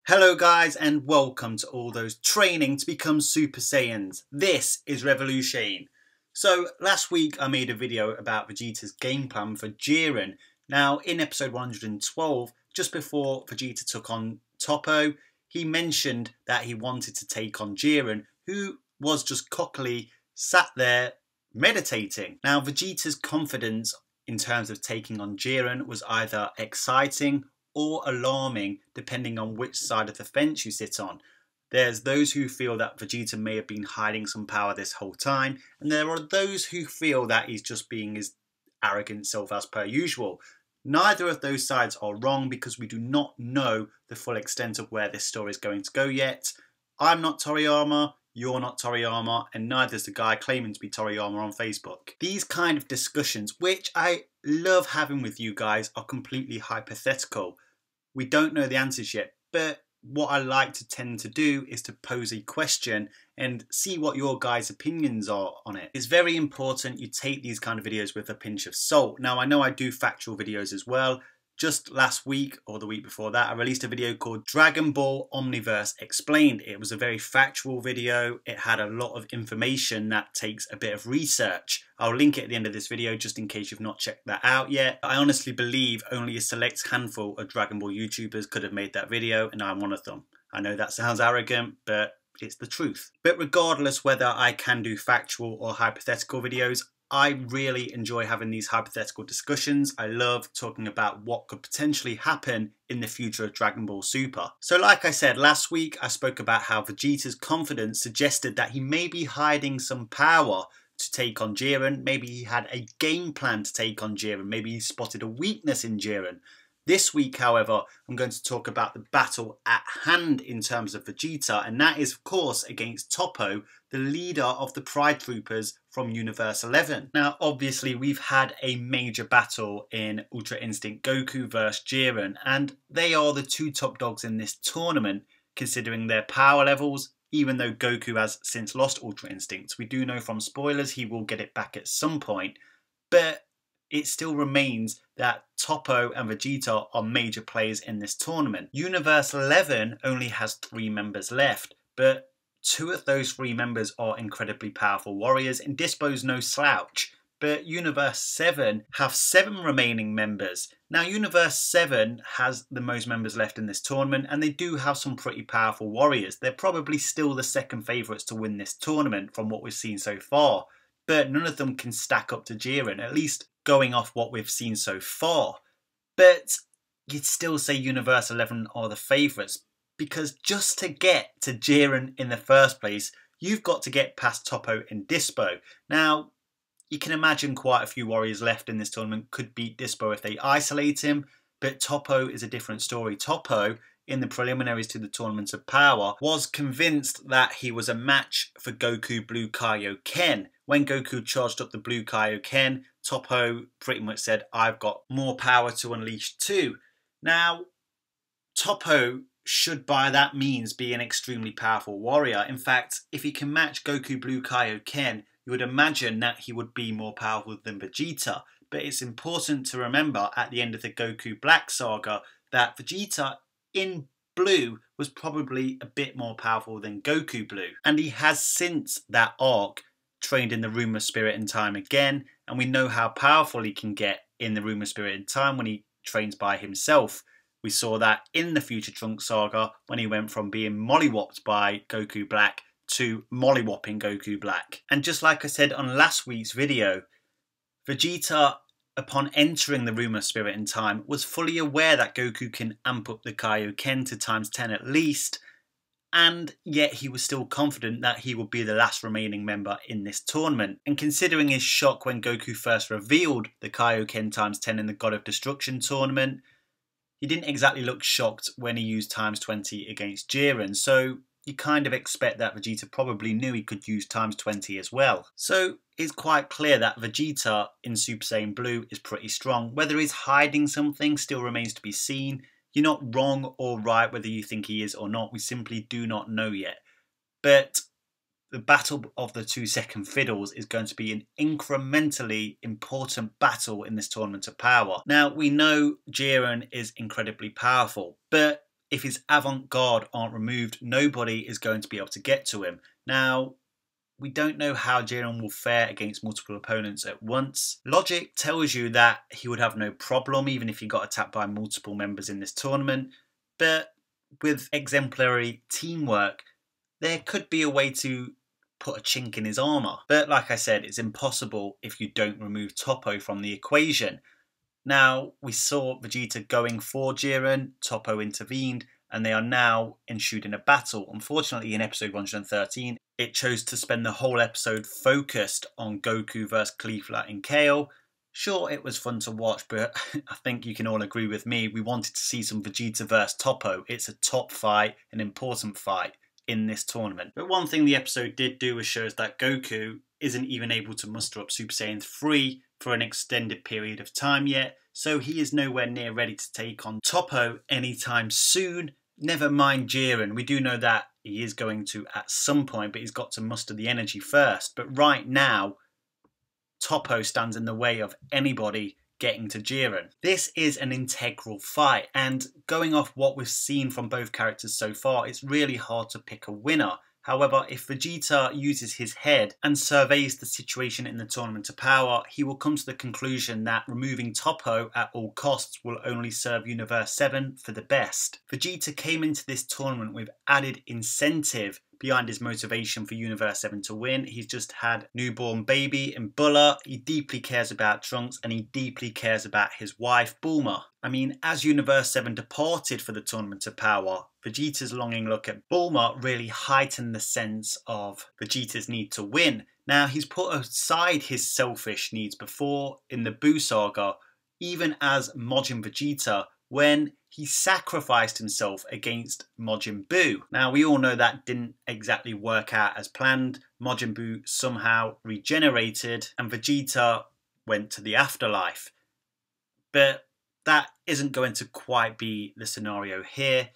Hello guys and welcome to all those training to become Super Saiyans. This is Revolution. So last week I made a video about Vegeta's game plan for Jiren. Now in episode 112, just before Vegeta took on Toppo, he mentioned that he wanted to take on Jiren, who was just cockily sat there meditating. Now Vegeta's confidence in terms of taking on Jiren was either exciting or alarming, depending on which side of the fence you sit on. There's those who feel that Vegeta may have been hiding some power this whole time, and there are those who feel that he's just being his arrogant self as per usual. Neither of those sides are wrong because we do not know the full extent of where this story is going to go yet. I'm not Toriyama, you're not Toriyama, and neither is the guy claiming to be Toriyama on Facebook. These kind of discussions, which I love having with you guys, are completely hypothetical. We don't know the answers yet, but what I like to tend to do is to pose a question and see what your guys' opinions are on it. It's very important you take these kind of videos with a pinch of salt. Now I know I do factual videos as well. Just last week or the week before that, I released a video called Dragon Ball Omniverse Explained. It was a very factual video. It had a lot of information that takes a bit of research. I'll link it at the end of this video just in case you've not checked that out yet. I honestly believe only a select handful of Dragon Ball YouTubers could have made that video, and I'm one of them. I know that sounds arrogant, but it's the truth. But regardless whether I can do factual or hypothetical videos, I really enjoy having these hypothetical discussions. I love talking about what could potentially happen in the future of Dragon Ball Super. So like I said, last week I spoke about how Vegeta's confidence suggested that he may be hiding some power to take on Jiren. Maybe he had a game plan to take on Jiren. Maybe he spotted a weakness in Jiren. This week, however, I'm going to talk about the battle at hand in terms of Vegeta, and that is, of course, against Toppo, the leader of the Pride Troopers from Universe 11. Now, obviously, we've had a major battle in Ultra Instinct Goku vs Jiren, and they are the two top dogs in this tournament, considering their power levels, even though Goku has since lost Ultra Instinct. We do know from spoilers he will get it back at some point, but it still remains that Toppo and Vegeta are major players in this tournament. Universe 11 only has 3 members left, but 2 of those 3 members are incredibly powerful warriors, and Dispo's no slouch. But Universe 7 have 7 remaining members. Now Universe 7 has the most members left in this tournament, and they do have some pretty powerful warriors. They're probably still the second favourites to win this tournament from what we've seen so far, but none of them can stack up to Jiren, at least going off what we've seen so far. But you'd still say Universe 11 are the favourites, because just to get to Jiren in the first place, you've got to get past Toppo and Dispo. Now, you can imagine quite a few warriors left in this tournament could beat Dispo if they isolate him, but Toppo is a different story. Toppo, in the preliminaries to the Tournament of Power, was convinced that he was a match for Goku Blue Kaioken. When Goku charged up the Blue Kaioken, Toppo pretty much said, I've got more power to unleash too. Now, Toppo should by that means be an extremely powerful warrior. In fact, if he can match Goku Blue Kaioken, you would imagine that he would be more powerful than Vegeta. But it's important to remember at the end of the Goku Black saga that Vegeta in Blue was probably a bit more powerful than Goku Blue. And he has since that arc trained in the Room of Spirit and Time again, and we know how powerful he can get in the Room of Spirit and Time when he trains by himself. We saw that in the Future Trunks saga when he went from being mollywopped by Goku Black to mollywopping Goku Black. And just like I said on last week's video, Vegeta, upon entering the Room of Spirit and Time, was fully aware that Goku can amp up the Kaioken to times 10 at least, and yet he was still confident that he would be the last remaining member in this tournament. And considering his shock when Goku first revealed the Kaioken times 10 in the God of Destruction tournament, he didn't exactly look shocked when he used times 20 against Jiren, so you kind of expect that Vegeta probably knew he could use times 20 as well. So it's quite clear that Vegeta in Super Saiyan Blue is pretty strong. Whether he's hiding something still remains to be seen. You're not wrong or right whether you think he is or not. We simply do not know yet. But the battle of the 2 second fiddles is going to be an incrementally important battle in this Tournament of Power. Now, we know Jiren is incredibly powerful, but if his avant-garde aren't removed, nobody is going to be able to get to him. Now, we don't know how Jiren will fare against multiple opponents at once. Logic tells you that he would have no problem even if he got attacked by multiple members in this tournament, but with exemplary teamwork, there could be a way to put a chink in his armour. But like I said, it's impossible if you don't remove Toppo from the equation. Now, we saw Vegeta going for Jiren, Toppo intervened, and they are now ensued in a battle. Unfortunately, in episode 113, it chose to spend the whole episode focused on Goku versus Caulifla and Kale. Sure, it was fun to watch, but I think you can all agree with me, we wanted to see some Vegeta versus Toppo. It's a top fight, an important fight in this tournament. But one thing the episode did do was show us that Goku isn't even able to muster up Super Saiyan 3 for an extended period of time yet, so he is nowhere near ready to take on Toppo anytime soon. Never mind Jiren, we do know that he is going to at some point, but he's got to muster the energy first. But right now, Toppo stands in the way of anybody getting to Jiren. This is an integral fight, and going off what we've seen from both characters so far, it's really hard to pick a winner. However, if Vegeta uses his head and surveys the situation in the Tournament of Power, he will come to the conclusion that removing Toppo at all costs will only serve Universe 7 for the best. Vegeta came into this tournament with added incentive behind his motivation for Universe 7 to win. He's just had newborn baby in Bulla, he deeply cares about Trunks, and he deeply cares about his wife Bulma. I mean, as Universe 7 departed for the Tournament of Power, Vegeta's longing look at Bulma really heightened the sense of Vegeta's need to win. Now, he's put aside his selfish needs before in the Buu saga, even as Majin Vegeta, when he sacrificed himself against Majin Buu. Now, we all know that didn't exactly work out as planned. Majin Buu somehow regenerated and Vegeta went to the afterlife. But that isn't going to quite be the scenario here.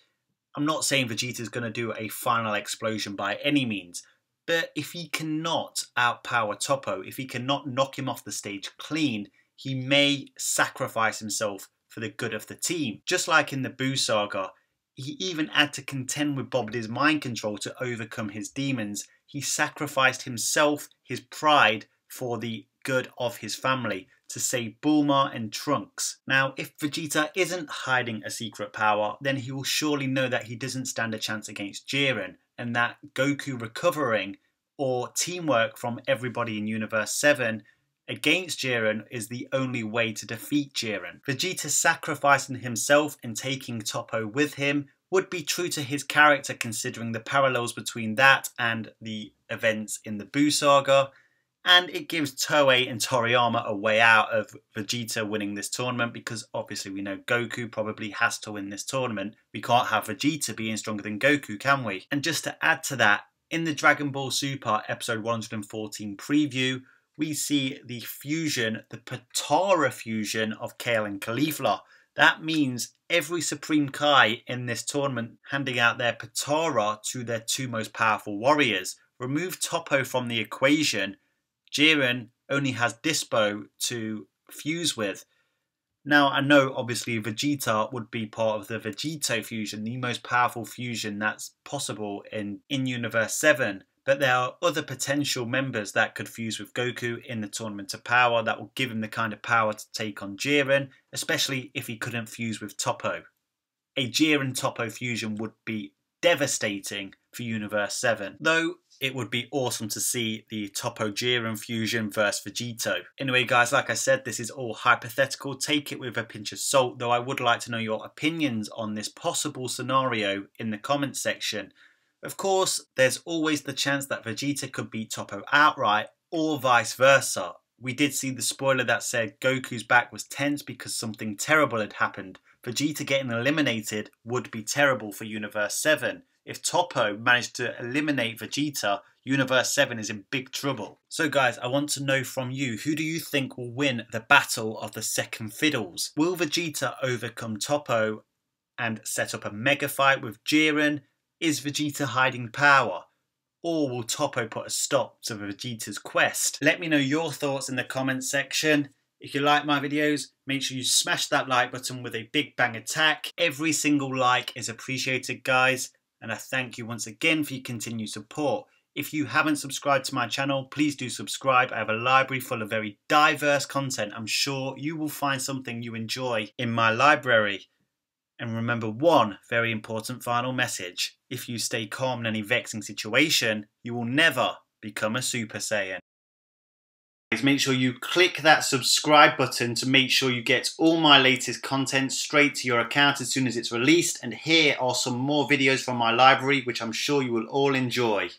I'm not saying Vegeta's going to do a final explosion by any means, but if he cannot outpower Toppo, if he cannot knock him off the stage clean, he may sacrifice himself for the good of the team. Just like in the Buu saga, he even had to contend with Bobbit's mind control to overcome his demons. He sacrificed himself, his pride, for the good of his family, to save Bulma and Trunks. Now, if Vegeta isn't hiding a secret power, then he will surely know that he doesn't stand a chance against Jiren, and that Goku recovering or teamwork from everybody in Universe 7 against Jiren is the only way to defeat Jiren. Vegeta sacrificing himself and taking Toppo with him would be true to his character, considering the parallels between that and the events in the Buu saga, and it gives Toei and Toriyama a way out of Vegeta winning this tournament, because obviously we know Goku probably has to win this tournament. We can't have Vegeta being stronger than Goku, can we? And just to add to that, in the Dragon Ball Super episode 114 preview, we see the fusion, the Potara fusion of Kale and Caulifla. That means every Supreme Kai in this tournament handing out their Potara to their two most powerful warriors. Remove Toppo from the equation, Jiren only has Dispo to fuse with. Now, I know obviously Vegeta would be part of the Vegito fusion, the most powerful fusion that's possible in Universe 7. But there are other potential members that could fuse with Goku in the Tournament of Power that will give him the kind of power to take on Jiren, especially if he couldn't fuse with Toppo. A Jiren-Toppo fusion would be devastating for Universe 7, though it would be awesome to see the Toppo-Jiren fusion versus Vegito. Anyway guys, like I said, this is all hypothetical, take it with a pinch of salt, though I would like to know your opinions on this possible scenario in the comments section. Of course, there's always the chance that Vegeta could beat Toppo outright, or vice versa. We did see the spoiler that said Goku's back was tense because something terrible had happened. Vegeta getting eliminated would be terrible for Universe 7. If Toppo managed to eliminate Vegeta, Universe 7 is in big trouble. So guys, I want to know from you, who do you think will win the battle of the second fiddles? Will Vegeta overcome Toppo and set up a mega fight with Jiren? Is Vegeta hiding power? Or will Toppo put a stop to Vegeta's quest? Let me know your thoughts in the comments section. If you like my videos, make sure you smash that like button with a big bang attack. Every single like is appreciated, guys, and I thank you once again for your continued support. If you haven't subscribed to my channel, please do subscribe. I have a library full of very diverse content. I'm sure you will find something you enjoy in my library. And remember one very important final message. If you stay calm in any vexing situation, you will never become a Super Saiyan. Make sure you click that subscribe button to make sure you get all my latest content straight to your account as soon as it's released. And here are some more videos from my library, which I'm sure you will all enjoy.